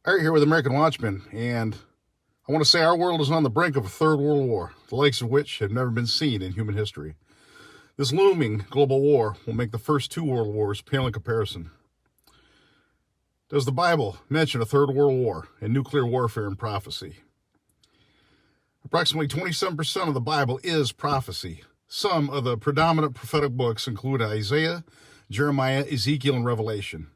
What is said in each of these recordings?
Art here with American Watchmen, and I want to say our world is on the brink of a third world war, the likes of which have never been seen in human history. This looming global war will make the first two world wars pale in comparison. Does the Bible mention a third world war and nuclear warfare in prophecy? Approximately 27% of the Bible is prophecy. Some of the predominant prophetic books include Isaiah, Jeremiah, Ezekiel, and Revelation.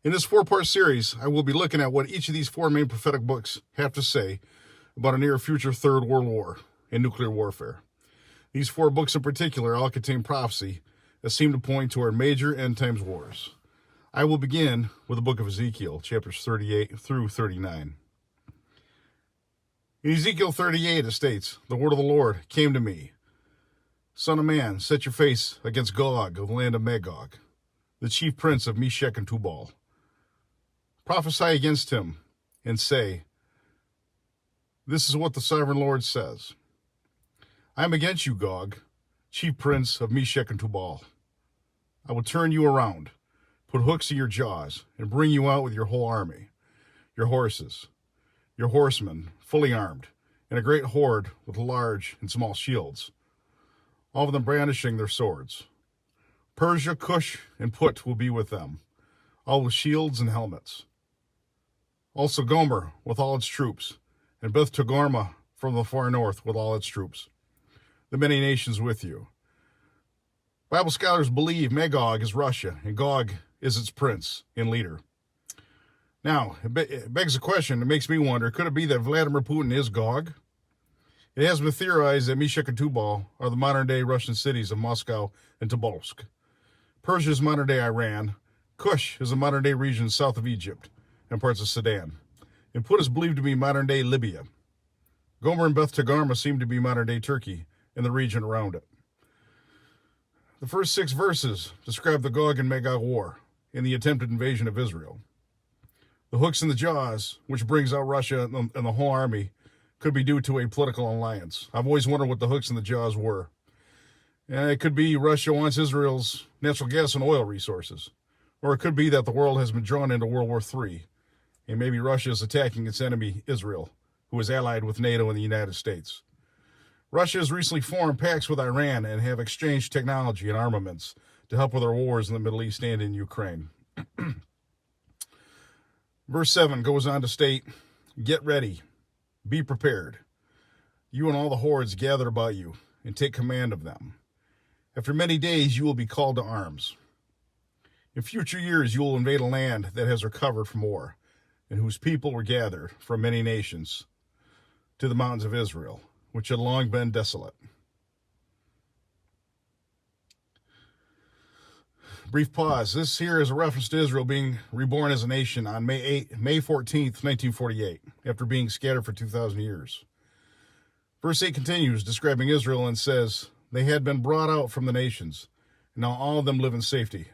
In this four-part series, I will be looking at what each of these four main prophetic books have to say about a near-future Third World War and nuclear warfare. These four books in particular all contain prophecy that seem to point toward major end-times wars. I will begin with the book of Ezekiel, chapters 38 through 39. In Ezekiel 38, it states, "The word of the Lord came to me. Son of man, set your face against Gog of the land of Magog, the chief prince of Meshech and Tubal. Prophesy against him and say, this is what the sovereign Lord says. I am against you, Gog, chief prince of Meshech and Tubal. I will turn you around, put hooks in your jaws, and bring you out with your whole army, your horses, your horsemen, fully armed, and a great horde with large and small shields, all of them brandishing their swords. Persia, Cush, and Put will be with them, all with shields and helmets. Also Gomer with all its troops, and Beth Togarmah from the far north with all its troops. The many nations with you. Bible scholars believe Magog is Russia, and Gog is its prince and leader. Now, it begs a question, it makes me wonder, could it be that Vladimir Putin is Gog? It has been theorized that Meshech and Tubal are the modern-day Russian cities of Moscow and Tobolsk. Persia is modern-day Iran. Cush is a modern-day region south of Egypt and parts of Sudan. And Put is believed to be modern-day Libya. Gomer and Beth Togarmah seem to be modern-day Turkey and the region around it. The first 6 verses describe the Gog and Magog war and the attempted invasion of Israel. The hooks in the jaws, which brings out Russia and the whole army, could be due to a political alliance. I've always wondered what the hooks in the jaws were. And it could be Russia wants Israel's natural gas and oil resources. Or it could be that the world has been drawn into World War III. And maybe Russia is attacking its enemy, Israel, who is allied with NATO and the United States. Russia has recently formed pacts with Iran and have exchanged technology and armaments to help with our wars in the Middle East and in Ukraine. Verse 7 goes on to state, get ready, be prepared. You and all the hordes gather about you, and take command of them. After many days you will be called to arms. In future years you will invade a land that has recovered from war, and whose people were gathered from many nations to the mountains of Israel, which had long been desolate. Brief pause. This here is a reference to Israel being reborn as a nation on May 14th, 1948, after being scattered for 2,000 years. Verse 8 continues, describing Israel, and says, they had been brought out from the nations, and now all of them live in safety.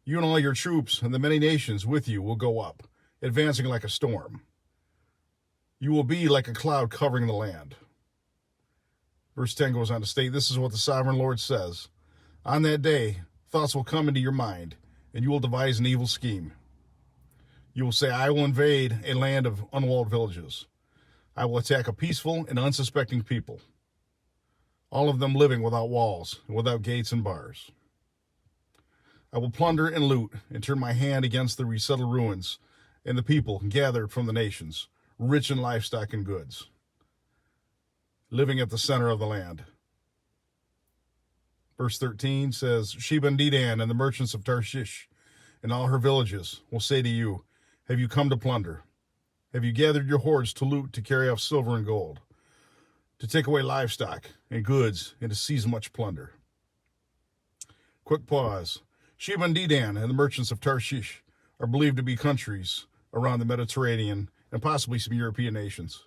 You and all your troops and the many nations with you will go up, advancing like a storm. You will be like a cloud covering the land. Verse 10 goes on to state, this is what the sovereign Lord says. On that day, thoughts will come into your mind, and you will devise an evil scheme. You will say, I will invade a land of unwalled villages. I will attack a peaceful and unsuspecting people, all of them living without walls and without gates and bars. I will plunder and loot and turn my hand against the resettled ruins and the people gathered from the nations, rich in livestock and goods, living at the center of the land. Verse 13 says, Sheba and Dedan and the merchants of Tarshish and all her villages will say to you, have you come to plunder? Have you gathered your hordes to loot, to carry off silver and gold, to take away livestock and goods, and to seize much plunder? Quick pause. Sheba and Dedan and the merchants of Tarshish are believed to be countries around the Mediterranean and possibly some European nations.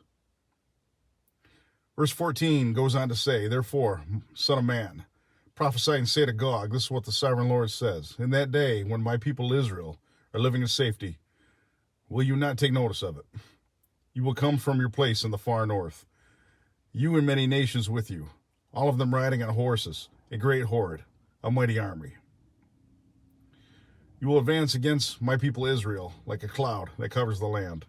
Verse 14 goes on to say, therefore, son of man, prophesy and say to Gog, this is what the sovereign Lord says. In that day, when my people Israel are living in safety, will you not take notice of it? You will come from your place in the far north, you and many nations with you, all of them riding on horses, a great horde, a mighty army. You will advance against my people Israel like a cloud that covers the land.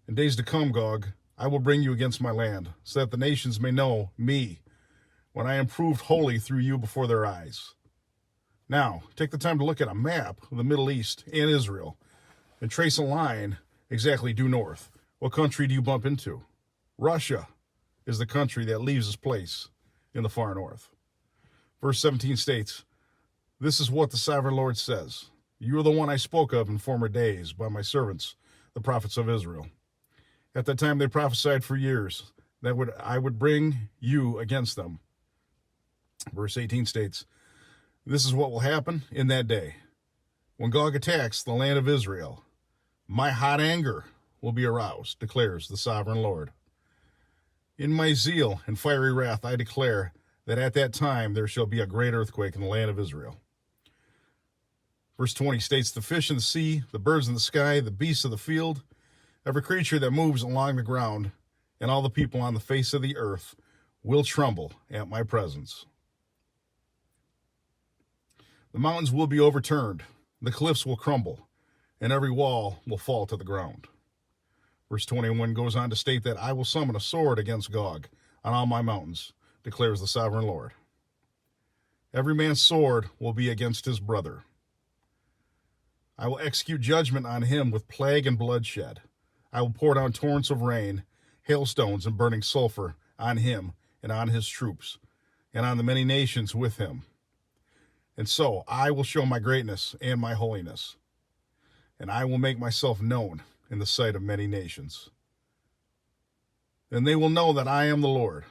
In days to come, Gog, I will bring you against my land, so that the nations may know me, when I am proved holy through you before their eyes. Now, take the time to look at a map of the Middle East and Israel, and trace a line exactly due north. What country do you bump into? Russia is the country that leaves its place in the far north. Verse 17 states, "This is what the sovereign Lord says. You are the one I spoke of in former days by my servants, the prophets of Israel. At that time they prophesied for years that I would bring you against them." Verse 18 states, "This is what will happen in that day. When Gog attacks the land of Israel, my hot anger will be aroused, declares the sovereign Lord. In my zeal and fiery wrath I declare that at that time there shall be a great earthquake in the land of Israel." Verse 20 states, "The fish in the sea, the birds in the sky, the beasts of the field, every creature that moves along the ground, and all the people on the face of the earth will tremble at my presence. The mountains will be overturned, the cliffs will crumble, and every wall will fall to the ground." Verse 21 goes on to state that I will summon a sword against Gog on all my mountains, declares the sovereign Lord. Every man's sword will be against his brother. I will execute judgment on him with plague and bloodshed. I will pour down torrents of rain, hailstones, and burning sulfur on him and on his troops, and on the many nations with him. And so I will show my greatness and my holiness, and I will make myself known in the sight of many nations. Then they will know that I am the Lord.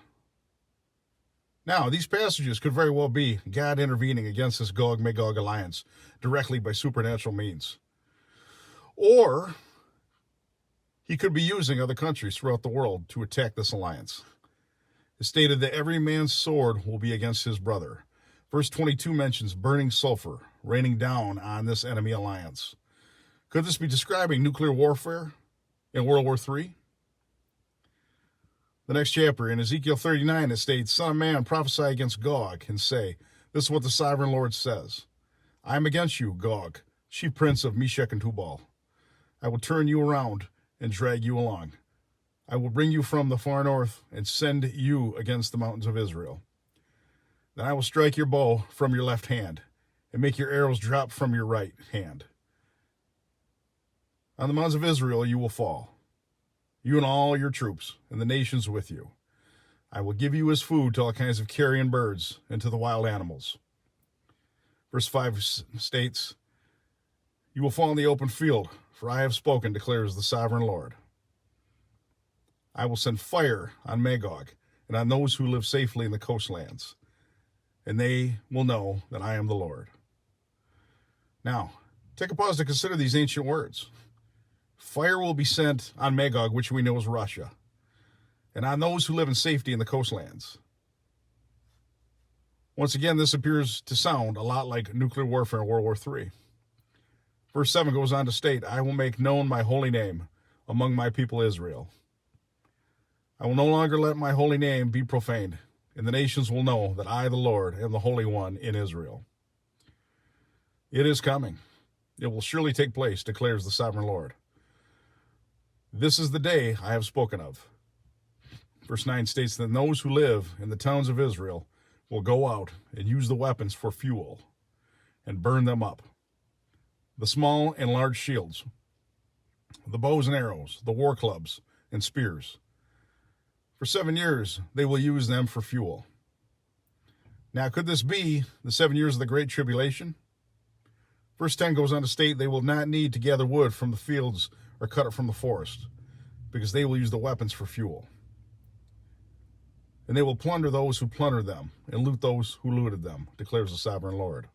Now, these passages could very well be God intervening against this Gog-Magog alliance directly by supernatural means. Or he could be using other countries throughout the world to attack this alliance. It's stated that every man's sword will be against his brother. Verse 22 mentions burning sulfur raining down on this enemy alliance. Could this be describing nuclear warfare in World War III? The next chapter, in Ezekiel 39, it states, "Son of man, prophesy against Gog, and say, this is what the sovereign Lord says. I am against you, Gog, chief prince of Meshech and Tubal. I will turn you around and drag you along. I will bring you from the far north and send you against the mountains of Israel. Then I will strike your bow from your left hand and make your arrows drop from your right hand. On the mountains of Israel you will fall, you and all your troops, and the nations with you. I will give you as food to all kinds of carrion birds and to the wild animals." Verse 5 states, "You will fall in the open field, for I have spoken, declares the sovereign Lord. I will send fire on Magog and on those who live safely in the coastlands, and they will know that I am the Lord." Now, take a pause to consider these ancient words. Fire will be sent on Magog, which we know is Russia, and on those who live in safety in the coastlands. Once again, this appears to sound a lot like nuclear warfare in World War III. Verse 7 goes on to state, "I will make known my holy name among my people Israel. I will no longer let my holy name be profaned, and the nations will know that I, the Lord, am the Holy One in Israel." It is coming. It will surely take place, declares the sovereign Lord. This is the day I have spoken of. Verse 9 states that those who live in the towns of Israel will go out and use the weapons for fuel and burn them up. The small and large shields, the bows and arrows, the war clubs and spears. For 7 years, they will use them for fuel. Now, could this be the 7 years of the Great Tribulation? Verse 10 goes on to state they will not need to gather wood from the fields or cut it from the forest, because they will use the weapons for fuel. And they will plunder those who plundered them and loot those who looted them, declares the sovereign Lord.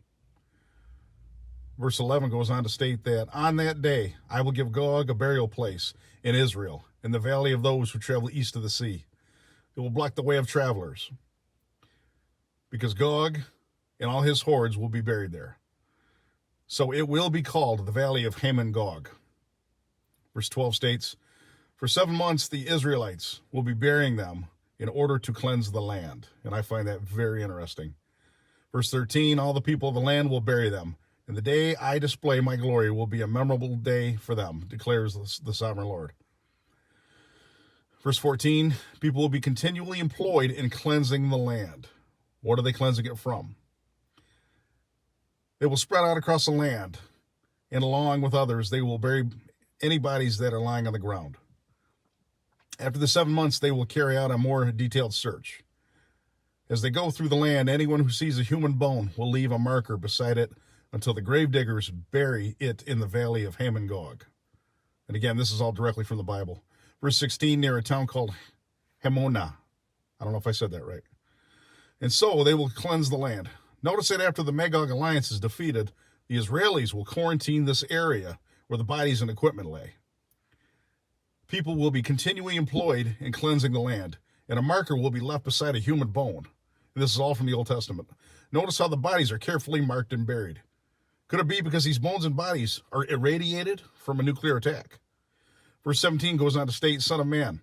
Verse 11 goes on to state that on that day I will give Gog a burial place in Israel, in the valley of those who travel east of the sea. It will block the way of travelers, because Gog and all his hordes will be buried there. So it will be called the valley of Haman Gog. Verse 12 states, "For 7 months the Israelites will be burying them in order to cleanse the land." And I find that very interesting. Verse 13, "All the people of the land will bury them, And the day I display my glory will be a memorable day for them, declares the sovereign Lord. Verse 14, people will be continually employed in cleansing the land. What are they cleansing it from? They will spread out across the land, and along with others, they will bury any bodies that are lying on the ground. After the 7 months, they will carry out a more detailed search. As they go through the land, anyone who sees a human bone will leave a marker beside it until the gravediggers bury it in the valley of Hamon-Gog. And again, this is all directly from the Bible. Verse 16, near a town called Hamona. I don't know if I said that right. And so they will cleanse the land. Notice that after the Magog alliance is defeated, the Israelis will quarantine this area where the bodies and equipment lay. People will be continually employed in cleansing the land, and a marker will be left beside a human bone. And this is all from the Old Testament. Notice how the bodies are carefully marked and buried. Could it be because these bones and bodies are irradiated from a nuclear attack? Verse 17 goes on to state, Son of man,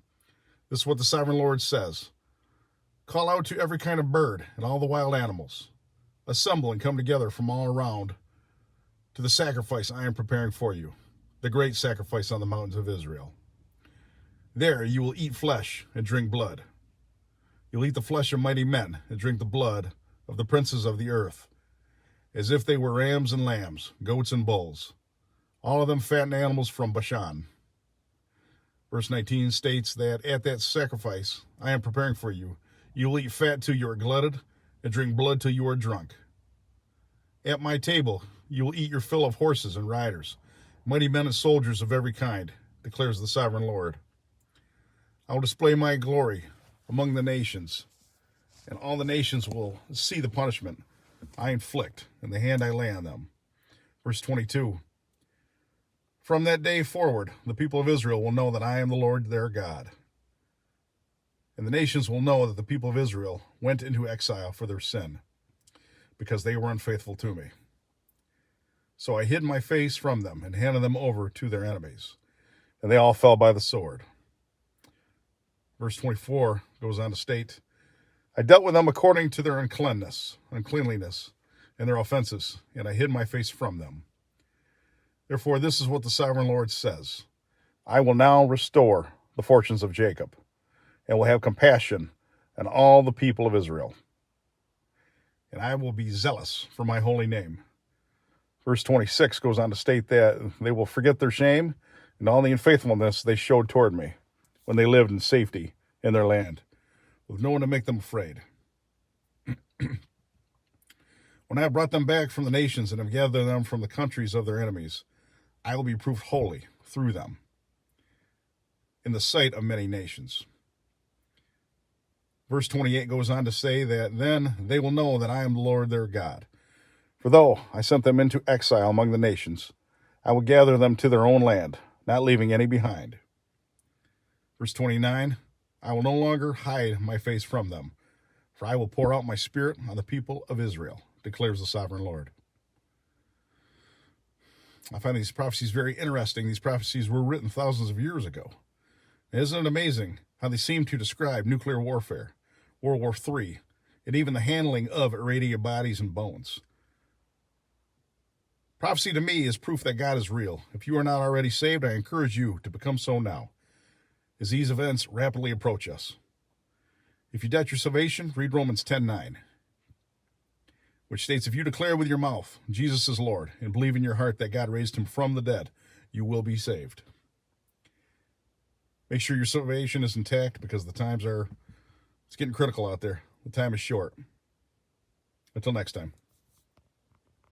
this is what the sovereign Lord says. Call out to every kind of bird and all the wild animals. Assemble and come together from all around to the sacrifice I am preparing for you, the great sacrifice on the mountains of Israel. There you will eat flesh and drink blood. You'll eat the flesh of mighty men and drink the blood of the princes of the earth, as if they were rams and lambs, goats and bulls, all of them fattened animals from Bashan. Verse 19 states that at that sacrifice I am preparing for you, you will eat fat till you are glutted and drink blood till you are drunk. At my table you will eat your fill of horses and riders, mighty men and soldiers of every kind, declares the sovereign Lord. I will display my glory among the nations, and all the nations will see the punishment I inflict and the hand I lay on them. Verse 22. From that day forward, the people of Israel will know that I am the Lord their God. And the nations will know that the people of Israel went into exile for their sin, because they were unfaithful to me. So I hid my face from them and handed them over to their enemies, and they all fell by the sword. Verse 24 goes on to state, I dealt with them according to their uncleanness, and their offenses, and I hid my face from them. Therefore, this is what the sovereign Lord says. I will now restore the fortunes of Jacob, and will have compassion on all the people of Israel. And I will be zealous for my holy name. Verse 26 goes on to state that they will forget their shame and all the unfaithfulness they showed toward me when they lived in safety in their land, with no one to make them afraid. When I have brought them back from the nations and have gathered them from the countries of their enemies, I will be proved holy through them in the sight of many nations. Verse 28 goes on to say that then they will know that I am the Lord their God. For though I sent them into exile among the nations, I will gather them to their own land, not leaving any behind. Verse 29, I will no longer hide my face from them, for I will pour out my spirit on the people of Israel, declares the sovereign Lord. I find these prophecies very interesting. These prophecies were written thousands of years ago. Isn't it amazing how they seem to describe nuclear warfare, World War III, and even the handling of irradiated bodies and bones? Prophecy to me is proof that God is real. If you are not already saved, I encourage you to become so now, as these events rapidly approach us. If you doubt your salvation, read Romans 10:9, which states, if you declare with your mouth Jesus is Lord and believe in your heart that God raised him from the dead, you will be saved. Make sure your salvation is intact, because it's getting critical out there. The time is short. Until next time.